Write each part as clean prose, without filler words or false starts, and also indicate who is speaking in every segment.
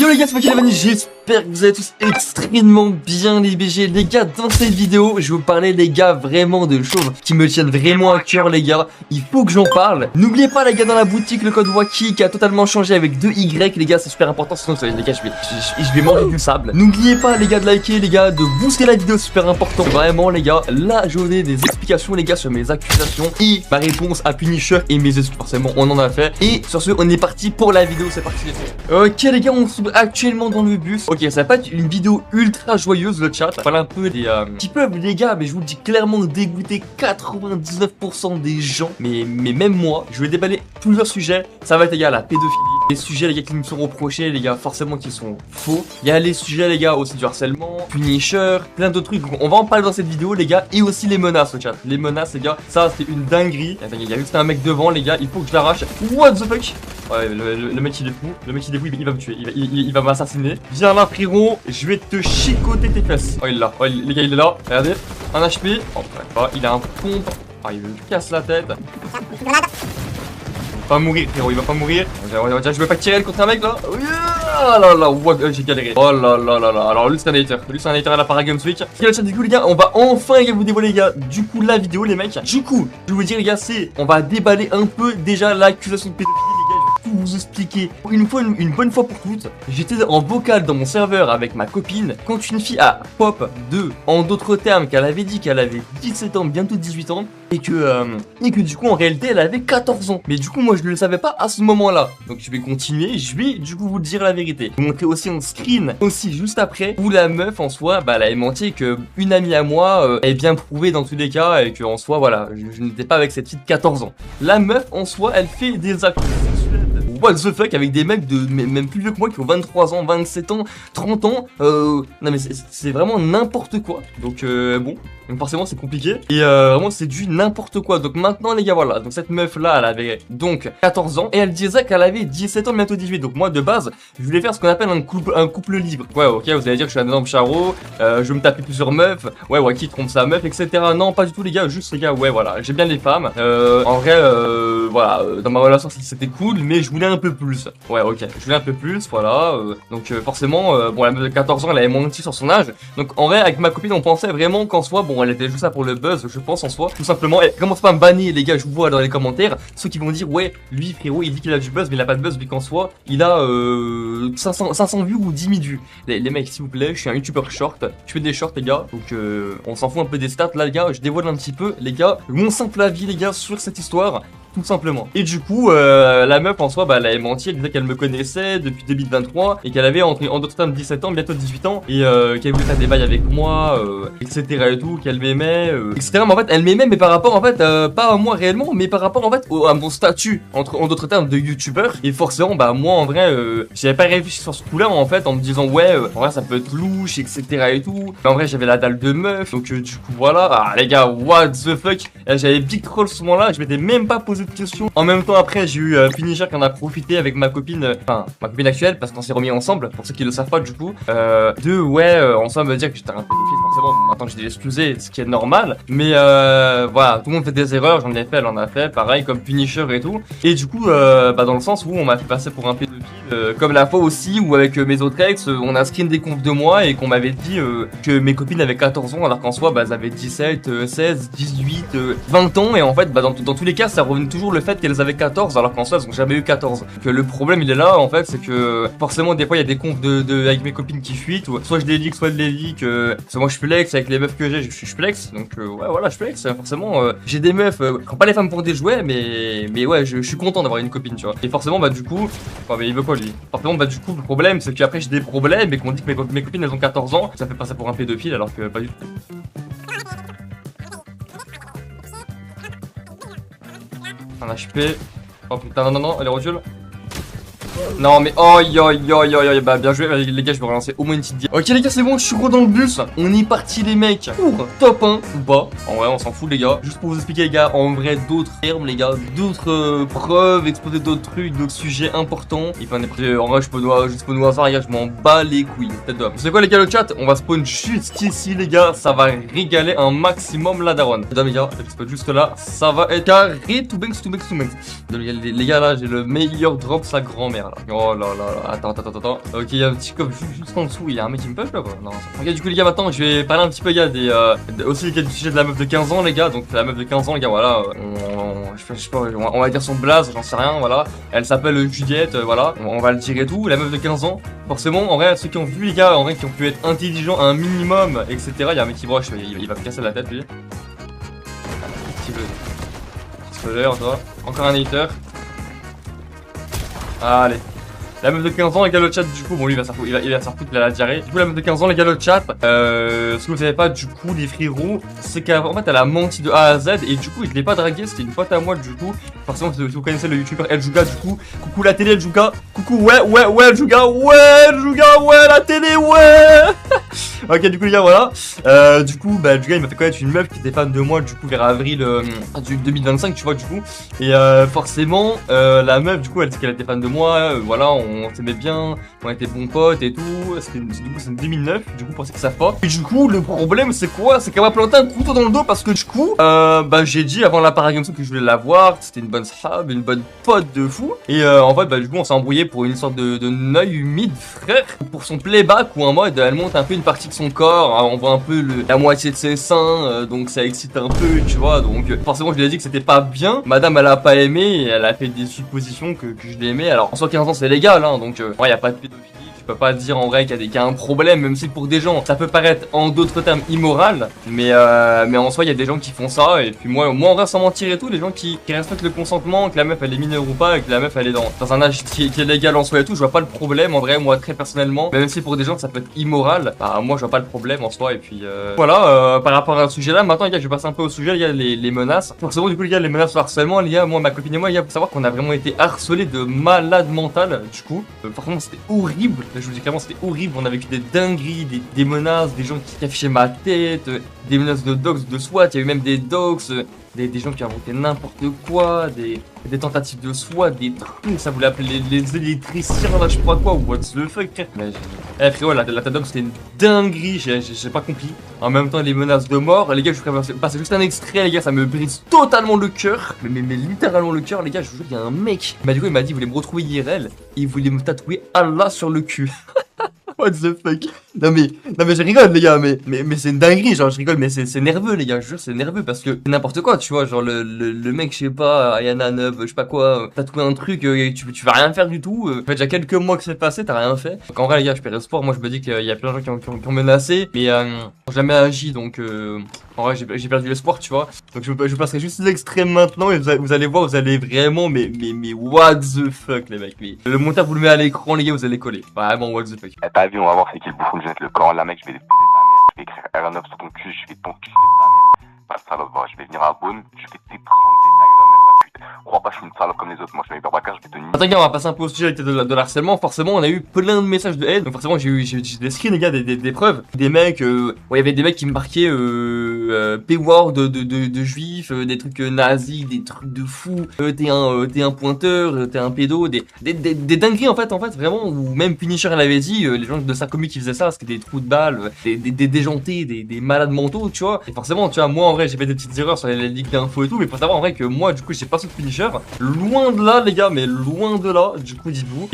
Speaker 1: Yo les gars, c'est moi Kevin, j'espère que vous allez tous extrêmement bien les BG. Les gars, dans cette vidéo, je vais vous parler les gars vraiment de choses qui me tiennent vraiment à cœur les gars. Il faut que j'en parle. N'oubliez pas les gars, dans la boutique, le code WAKI qui a totalement changé avec 2 Y les gars, c'est super important, sinon les gars je vais manger du sable. N'oubliez pas les gars de liker les gars, de booster la vidéo, super important. Vraiment les gars, là je vais donner des explications les gars sur mes accusations et ma réponse à Punisher et mes excuses, forcément on en a fait. Et sur ce, on est parti pour la vidéo, c'est parti. Ok les gars, on se trouve actuellement dans le bus. Ok, ça va pas être une vidéo ultra joyeuse le chat. Voilà un peu des qui peuvent les gars, mais je vous le dis clairement, dégoûter 99% des gens. Mais même moi, je vais déballer plusieurs sujets. Ça va être les gars la pédophilie, les sujets les gars qui me sont reprochés les gars, forcément qui sont faux. Il y a les sujets les gars aussi du harcèlement, Punisher, plein d'autres trucs. Donc, on va en parler dans cette vidéo les gars, et aussi les menaces le chat. Les menaces les gars, ça c'est une dinguerie. Attends, il y a juste un mec devant les gars, il faut que je l'arrache. What the fuck? Ouais, le mec il est fou, il va me tuer, il va m'assassiner. Viens là frérot, je vais te chicoter tes fesses. Oh il est là, oh, les gars il est là, regardez, un HP, oh pas, il a un pompe, oh, il me casse la tête. Il va pas mourir frérot, il va pas mourir. Je vais pas tirer contre un mec là. Oh là là, what, j'ai galéré. Oh là là là là, alors lui c'est un hater, à la Paragames Week. Du coup les gars, on va enfin vous dévoiler les gars, du coup la vidéo les mecs. Du coup, je vais vous dire les gars, on va déballer un peu déjà l'accusation de pédophilie les gars. Vous expliquer une bonne fois pour toutes. J'étais en vocal dans mon serveur avec ma copine quand une fille a pop de, en d'autres termes, qu'elle avait dit qu'elle avait 17 ans, bientôt 18 ans, et que du coup en réalité elle avait 14 ans. Mais du coup moi je ne le savais pas à ce moment là. Donc je vais continuer, je vais du coup vous dire la vérité. Vous montrer aussi un screen aussi juste après où la meuf en soi elle avait menti, que une amie à moi est bien prouvée dans tous les cas, et que en soi voilà je n'étais pas avec cette fille de 14 ans. La meuf en soi elle fait des actes sexuels. What the fuck, avec des mecs de même plus vieux que moi qui ont 23 ans, 27 ans, 30 ans. Non mais c'est vraiment n'importe quoi. Donc bon, donc forcément c'est compliqué. Et vraiment c'est du n'importe quoi. Donc maintenant les gars voilà, donc cette meuf là elle avait donc 14 ans et elle disait qu'elle avait 17 ans bientôt 18. Donc moi de base je voulais faire ce qu'on appelle un couple libre. Ouais ok, vous allez dire que je suis un énorme charreau, je vais me taper plusieurs meufs, ouais qui trompe sa meuf etc. Non pas du tout les gars, juste les gars ouais voilà, j'ai bien les femmes. En vrai voilà, dans ma relation c'était cool, mais je voulais un peu plus. Ouais ok, je voulais un peu plus, voilà. Donc forcément, bon elle avait 14 ans, elle avait menti sur son âge. Donc en vrai avec ma copine on pensait vraiment qu'en soi, bon elle était juste là pour le buzz, je pense en soi, tout simplement. Et commence pas à me bannir les gars, je vous vois dans les commentaires, ceux qui vont dire ouais lui frérot il dit qu'il a du buzz mais il a pas de buzz vu qu'en soi il a 500 vues ou 10 000 vues. Les mecs s'il vous plaît, je suis un youtubeur short, je fais des shorts les gars, donc on s'en fout un peu des stats là les gars, je dévoile un petit peu les gars, mon simple avis les gars sur cette histoire. Tout simplement. Et du coup, la meuf en soi, elle avait menti, elle disait qu'elle me connaissait depuis 2023 et qu'elle avait en d'autres termes 17 ans, bientôt 18 ans, et qu'elle voulait faire des bails avec moi, etc. et tout, qu'elle m'aimait, etc. Mais en fait, elle m'aimait, mais par rapport en fait, pas à moi réellement, mais par rapport en fait à mon statut, en d'autres termes, de youtubeur. Et forcément, moi en vrai, j'avais pas réfléchi sur ce coup-là en fait, en me disant ouais, en vrai ça peut être louche, etc. et tout. Mais en vrai, j'avais la dalle de meuf, donc du coup voilà. Ah les gars, what the fuck, j'avais big troll ce moment-là, je m'étais même pas posé de questions. En même temps après j'ai eu Punisher qui en a profité avec ma copine, enfin ma copine actuelle, parce qu'on s'est remis ensemble, pour ceux qui le savent pas du coup, ensemble me dire que j'étais un pédophile, forcément maintenant je l'ai excusé, ce qui est normal, mais voilà, tout le monde fait des erreurs, j'en ai fait, elle en a fait, pareil comme Punisher et tout, et du coup dans le sens où on m'a fait passer pour un pédophile, comme la fois aussi où avec mes autres ex, on a screen des confs de moi et qu'on m'avait dit que mes copines avaient 14 ans alors qu'en soi elles avaient 17, 16, 18, 20 ans, et en fait dans tous les cas ça revenait toujours le fait qu'elles avaient 14 alors qu'en soi elles ont jamais eu 14. Donc le problème il est là en fait, c'est que forcément des fois il y a des confs avec mes copines qui fuitent, ou soit je les leak, soit je les leak, soit moi je flex avec les meufs que j'ai, je flex, donc ouais voilà je flex, forcément j'ai des meufs, prends pas les femmes pour des jouets, mais ouais je suis content d'avoir une copine tu vois, et forcément du coup, enfin, mais il veut quoi lui, forcément du coup le problème c'est qu'après j'ai des problèmes et qu'on dit que mes copines elles ont 14 ans, ça fait passer pour un pédophile alors que pas du tout. Un HP. Oh putain, non, allez, recule. Non mais oh bah bien joué les gars, je vais relancer au moins une petite vie. Ok les gars c'est bon, je suis gros dans le bus. On est parti les mecs pour top 1 ou pas. En vrai on s'en fout les gars. Juste pour vous expliquer les gars, en vrai d'autres termes les gars, d'autres preuves, exposer d'autres trucs, d'autres sujets importants. Et puis en vrai je peux au hasard les gars, je m'en bats les couilles. Peut-être pas. C'est quoi les gars le chat? On va spawn juste ici les gars, ça va régaler un maximum la daronne. Les gars, je spawn juste là, ça va être carré tout banks. Les gars là j'ai le meilleur drop sa grand-mère. galère là. Oh là là là, attends. Ok, il y a un petit coffre juste en dessous, il y a un mec qui me push là quoi. Non, ok, du coup les gars, maintenant je vais parler un petit peu, les gars, aussi les gars, du sujet de la meuf de 15 ans, les gars. Donc la meuf de 15 ans, les gars, voilà, je sais pas, on va dire son blaze, j'en sais rien, voilà. Elle s'appelle Juliette, voilà, on va le dire et tout. La meuf de 15 ans, forcément, en vrai, ceux qui ont vu les gars, en vrai, qui ont pu être intelligents un minimum, etc. Il y a un mec qui broche, il va me casser la tête lui. Toi. Encore un hater. Allez. La meuf de 15 ans, les gars, le chat, du coup, bon, lui, il va se foutre, il a la diarrhée. Du coup, la meuf de 15 ans, les gars, le chat, ce que vous savez pas, du coup, les frérots, c'est qu'en fait, elle a menti de A à Z, et du coup, il ne l'est pas dragué, c'était une pote à moi, du coup. Forcément, si vous connaissez le youtubeur El Juga, du coup, coucou la télé, El Juga, coucou, ouais, El Juga, ouais, la télé, ouais. Ok, du coup, les gars, voilà. Du coup, bah, il m'a fait connaître une meuf qui était fan de moi, du coup, vers avril du 2025, tu vois, du coup. Et forcément, la meuf, du coup, elle dit qu'elle était fan de moi, voilà, on s'aimait bien, on était bons potes et tout. Du coup, c'est 2009, du coup, pour ceux qui savent pas. Et du coup, le problème, c'est quoi? C'est qu'elle m'a planté un couteau dans le dos parce que, du coup, bah, j'ai dit avant la Paragamson que je voulais la voir, c'était une bonne sahab, une bonne pote de fou. Et en fait, bah, du coup, on s'est embrouillé pour une sorte de neuil humide, frère. Pour son playback ou en mode, elle monte un peu une partie de son corps, hein, on voit un peu la moitié de ses seins, donc ça excite un peu, tu vois. Donc, forcément, je lui ai dit que c'était pas bien. Madame, elle a pas aimé et elle a fait des suppositions que je l'aimais. Alors, en soi, 15 ans, c'est légal, hein, donc, ouais, y a pas de pédophilie. Tu peux pas dire en vrai qu'il y a un problème, même si pour des gens ça peut paraître en d'autres termes immoral, mais en soi il y a des gens qui font ça, et puis moi en vrai sans mentir et tout, les gens qui respectent le consentement, que la meuf elle est mineure ou pas, et que la meuf elle est dans un âge qui est légal en soi et tout, je vois pas le problème en vrai, moi très personnellement, même si pour des gens ça peut être immoral, bah moi je vois pas le problème en soi, et puis voilà, par rapport à ce sujet là, maintenant les gars je vais passer un peu au sujet, les gars, les menaces. Forcément du coup les gars, les menaces de harcèlement, les gars, moi ma copine et moi, les gars, faut savoir qu'on a vraiment été harcelés de malade mental, du coup, forcément c'était horrible. Je vous dis clairement, c'était horrible. On a vécu des dingueries, des menaces, des gens qui affichaient ma tête, des menaces de dox, de SWAT. Il y a eu même des dox, des gens qui inventaient n'importe quoi, des tentatives de SWAT, des trucs. Ça voulait appeler les électriciens, là, je sais pas quoi. What the fuck, frère. Eh frérot, la dox c'était une dinguerie. J'ai pas compris. En même temps, les menaces de mort. Les gars, je ferai passer juste un extrait, les gars. Ça me brise totalement le cœur. Mais littéralement le cœur, les gars. Je vous jure, il y a un mec. Bah, du coup, il m'a dit, il voulait me retrouver IRL. Il voulait me tatouer Allah sur le cul. What the fuck? Non mais je rigole les gars, mais c'est une dinguerie, genre je rigole, mais c'est nerveux les gars, je jure c'est nerveux parce que c'est n'importe quoi, tu vois, genre le mec, je sais pas, Ayana 9, je sais pas quoi, t'as trouvé un truc, tu vas rien faire du tout, ça fait déjà quelques mois que c'est passé, t'as rien fait. Donc en vrai les gars, je perds espoir, moi je me dis qu'il y a plein de gens qui ont menacé, mais j'ai jamais agi, donc en vrai j'ai perdu l'espoir, tu vois. Donc je passerai juste l'extrait maintenant et vous allez voir, vous allez vraiment, mais what the fuck les mecs, mais le monteur vous le met à l'écran les gars, vous allez coller, vraiment what the fuck.
Speaker 2: T'as vu, on va voir c'est qui le bouffon, je vais mettre le corps là mec, je vais baiser ta mère, je vais écrire R9 sur ton cul, je vais t'enculer ta mère. Pas salope, je vais venir à Beaune, je vais t'étrangler ta gueule, mère la pute. Crois pas, je suis une salope comme les autres, moi je suis un hyperbacard, je vais te nier.
Speaker 1: Attends, gars, on va passer un peu au sujet de l'harcèlement. Forcément, on a eu plein de messages de haine. Donc, forcément, j'ai des screens, les gars, des preuves. Des mecs, il y avait des mecs qui me marquaient, P-word de juifs, des trucs nazis, des trucs de fous. T'es un pointeur, t'es un pédo, des dingueries, en fait, vraiment. Ou même Punisher, elle avait dit, les gens de sa comique qui faisaient ça, c'était des trous de balles, des déjantés, des malades mentaux, tu vois. Et forcément, tu vois, moi, en vrai, j'ai fait des petites erreurs sur les ligues d'infos et tout. Mais faut savoir, en vrai, que moi, du coup, j'ai pas ce Punisher. Loin de là les gars, mais loin de là, du coup dites-vous.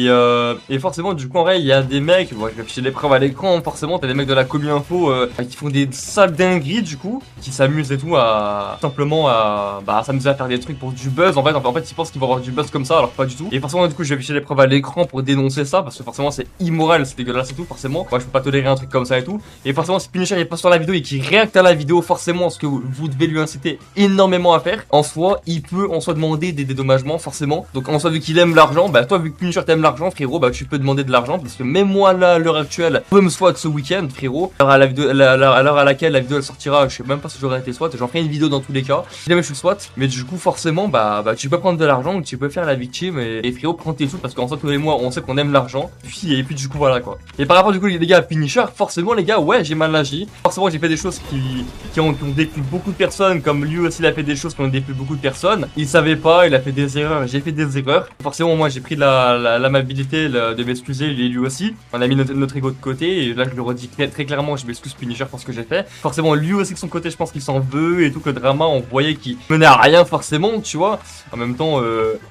Speaker 1: Et forcément du coup en vrai il y a des mecs, bon, je vais afficher les preuves à l'écran, forcément t'as des mecs de la commu info qui font des sales dingueries du coup, qui s'amusent et tout à simplement à s'amuser à faire des trucs pour du buzz. En fait ils pensent qu'ils vont avoir du buzz comme ça alors que pas du tout. Et forcément du coup je vais afficher les preuves à l'écran pour dénoncer ça parce que forcément c'est immoral, c'est dégueulasse et tout forcément. Moi je peux pas tolérer un truc comme ça et tout. Et forcément si Punisher il passe sur la vidéo et qu'il réacte à la vidéo, forcément ce que vous devez lui inciter énormément à faire, en soi il peut en soi demander des dédommagements forcément. Donc en soi vu qu'il aime l'argent, bah toi vu que Punisher t'aimes l'argent frérot, bah tu peux demander de l'argent parce que même moi là à l'heure actuelle, je peux me SWAT ce week-end frérot. À l'heure à laquelle la vidéo elle sortira, je sais même pas si j'aurais été SWAT, j'en ferai une vidéo dans tous les cas. Si jamais je suis SWAT, mais du coup forcément bah tu peux prendre de l'argent, tu peux faire la victime et frérot prends tes sous parce qu'en soi tous les mois on sait qu'on aime l'argent. Et puis du coup voilà quoi. Et par rapport du coup les gars à Punisher, forcément les gars ouais j'ai mal agi. Forcément j'ai fait des choses qui ont déplu beaucoup de personnes, comme lui aussi il a fait des choses qui ont déplu beaucoup de personnes. Il savait savait pas, il a fait des erreurs, j'ai fait des erreurs. Forcément, moi, j'ai pris l'amabilité de m'excuser, lui aussi. On a mis notre ego de côté, et là, je le redis très clairement, je m'excuse Punisher pour ce que j'ai fait. Forcément, lui aussi de son côté, je pense qu'il s'en veut, et tout, que le drama, on voyait qu'il menait à rien, forcément, tu vois. En même temps,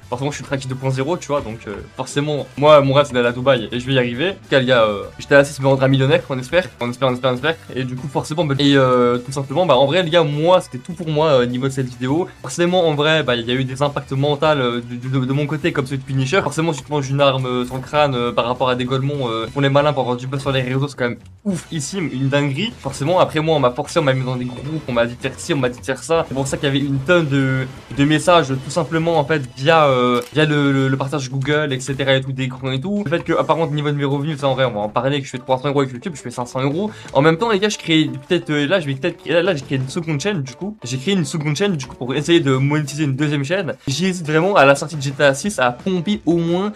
Speaker 1: forcément, je suis Traki 2.0, tu vois, donc forcément, moi, mon rêve, c'est d'aller à Dubaï, et je vais y arriver. Quel gars, j'étais assis, se me rendre un millionnaire, on espère, et du coup, forcément, tout simplement, bah, en vrai, les gars, moi, c'était tout pour moi, au niveau de cette vidéo. Forcément, en vrai, bah, il y a eu des impacts mentaux de mon côté, comme celui de Punisher. Forcément, si tu manges une arme sur le crâne par rapport à des Golemons pour les malins, pour avoir du buzz sur les réseaux, c'est quand même oufissime, une dinguerie. Forcément, après moi, on m'a forcé, on m'a mis dans des groupes, on m'a dit de faire ci, on m'a dit de faire ça. C'est pour ça qu'il y avait une tonne de messages, tout simplement, en fait, via le partage Google, etc. et tout, d'écran et tout. Le fait que, apparemment, au niveau de mes revenus, ça, en vrai, on va en parler, que je fais 300 € avec YouTube, je fais 500 €. En même temps, les gars, je crée peut-être, là, j'ai créé une seconde chaîne, du coup. J'ai créé une seconde chaîne, du coup, pour essayer de monétiser une deuxième chaîne. J'hésite vraiment, à la sortie de GTA 6, à pomper au moins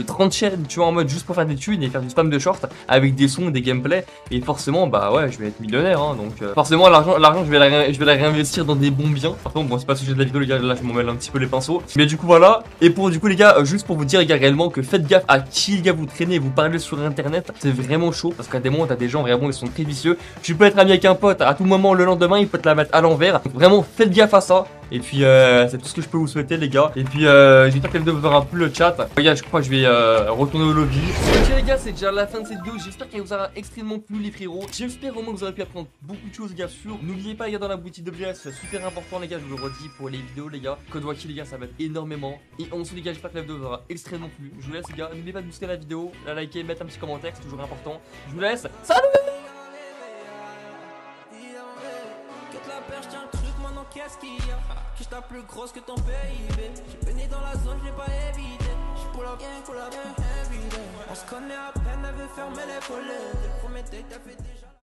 Speaker 1: 30 chaînes, tu vois, en mode juste pour faire des thunes et faire du spam de short avec des sons, des gameplays. Et forcément, bah ouais, je vais être millionnaire, hein, donc forcément, l'argent, je vais la réinvestir dans des bons biens. Par contre, bon, c'est pas le sujet de la vidéo, les gars, là, je m'en mêle un petit peu les pinceaux. Mais du coup, voilà. Et pour, du coup, les gars, juste pour vous dire, les gars, réellement, que faites gaffe à qui, les gars, vous traînez, vous parlez sur internet. C'est vraiment chaud, parce qu'à des moments, t'as des gens, vraiment, ils sont très vicieux. Tu peux être ami avec un pote, à tout moment, le lendemain, il peut te la mettre à l'envers. Donc, vraiment, faites gaffe à ça. Et puis c'est tout ce que je peux vous souhaiter, les gars. Et puis j'espère que la vidéo vous aura plu, le chat. Regarde, je crois que je vais retourner au lobby. Ok les gars, c'est déjà la fin de cette vidéo. J'espère qu'elle vous aura extrêmement plu, les frérots. J'espère au moins que vous aurez pu apprendre beaucoup de choses, les gars, sur. N'oubliez pas, les gars, dans la boutique d'objets, c'est super important, les gars, je vous le redis pour les vidéos, les gars. Code Wacky, les gars, ça va être énormément. Et ensuite, les gars, j'espère que la vidéo vous aura extrêmement plu. Je vous laisse, les gars. N'oubliez pas de booster la vidéo, la liker, mettre un petit commentaire, c'est toujours important. Je vous laisse. Salut!
Speaker 3: Qu'est-ce qu'il y a? Que j't'as plus grosse que ton PIB. J'suis baigné dans la zone, j'l'ai pas évité. J'suis pour la bien, everyday. On se connaît à peine, elle veut fermer les volets. Le premier date, t'as fait des